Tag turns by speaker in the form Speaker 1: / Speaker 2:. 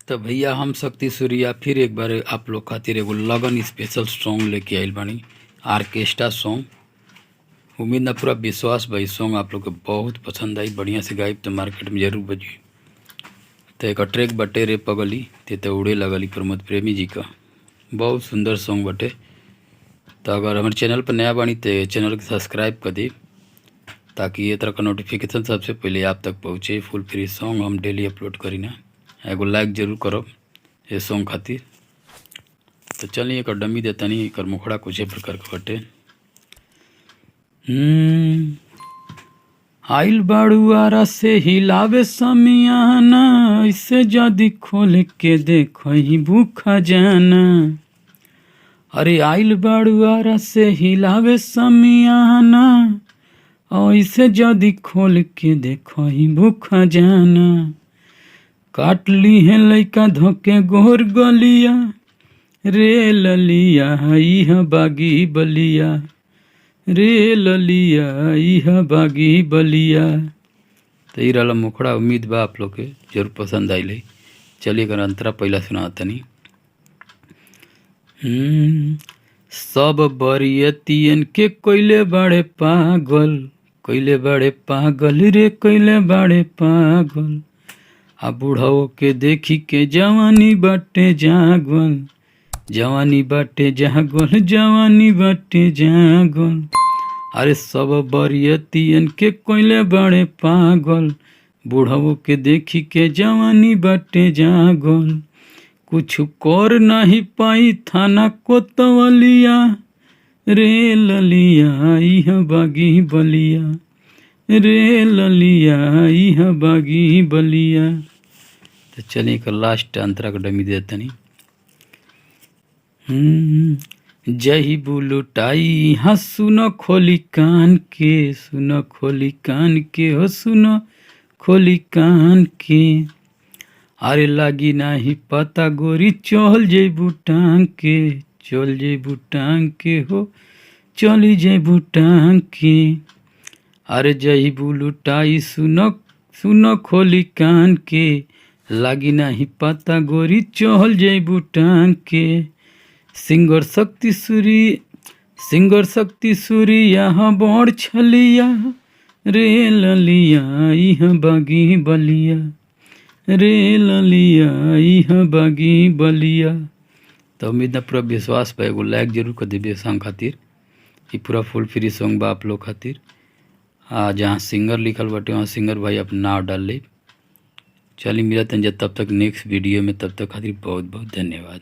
Speaker 1: तो भैया हम शक्ति सूर्या फिर एक बार आप लोग खातिर एगो लगन स्पेशल सॉन्ग लेके आइल बानी। Orchestra song. उम्मीद ना पूरा विश्वास भाई सॉन्ग आप लोग के बहुत पसंद आई। बढ़िया से गाइब तो मार्केट में जरूर बजी। तो एक ट्रैक बटे रे पगली ते उड़े लगली प्रमोद प्रेमी जी का बहुत सुंदर सॉन्ग बटे। तो अगर हमारे चैनल पर नया बानी तो चैनल के सब्सक्राइब कर दी ताकि ये तरह का नोटिफिकेशन सबसे पहले आप तक पहुँचे। फुल फ्री सॉन्ग हम डेली अपलोड करी ना। एगो लाइक जरूर करब ये सॉन्ग खातिर। तो चलिए एक डमी देता नहीं एक मुखड़ा कुछ प्रकार के बटे। आइल बाड़ुआरा से हिलावे समियाना ऐसे जदी खोल के देखो ही भूखा जाना। अरे आइल बाड़ुआरा से हिलावे समियाना ऐसे जदी खोल के देखो ही भूखा जाना। काट ली है लइका धोके गोर गलिया रे ललिया इह बागी बलिया रे ललिया इह बागी बलिया। तो ये रहा मुखड़ा। उम्मीद बा आप लोग के जरूर पसंद आई। चलिए अगर अंतरा पहला सुना तनी। सब बरियतियन के कोइले बड़े पागल कोइले बड़े पागल रे कोइले बड़े पागल। आ बूढ़ाओ के देखी के जवानी बाटे जागल जवानी बाटे जागल जवानी बाटे जागल। अरे सब बरियतियन के कोइले बड़े पागल बूढ़ाओ के देखी के जवानी बाटे जागल। कुछ कर नहीं पाई थाना कोतवलिया रे ललिया इह बागी बलिया रे ललिया इह बागी बलिया। तो चलिए कर लास्ट अंतरा का डमी देता नहीं। जही बुलुटाई हाँ सुनो खोली कान के सुनो खोली कान के हो सुनो खोली कान के। अरे लागी नाही पता गोरी चल जेबू टांग के चल जेबू टांग के हो चली जेबू टांग के। अरे जही बुलुटाई सुनो सुनो खोली कान के लागी नाही पता गोरी चहल जेबू टांग के। सिंगर शक्ति सूरी यहाँ बड़ छलिया रे ललिया इह बागी बलिया रे ललिया इह बागी बलिया। तो उम्मीद ना पूरा विश्वास पे एगो लाइक जरूर कर देबे सॉन्ग खातिर। ये पूरा फुल फ्री सॉन्ग बा आप लोग खातिर। जहाँ सिंगर लिखल बाटे वहाँ सिंगर भाई अपना नाम डाल ले। चलिए मिलते हैं तब तक नेक्स्ट वीडियो में। तब तक खातिर बहुत बहुत धन्यवाद।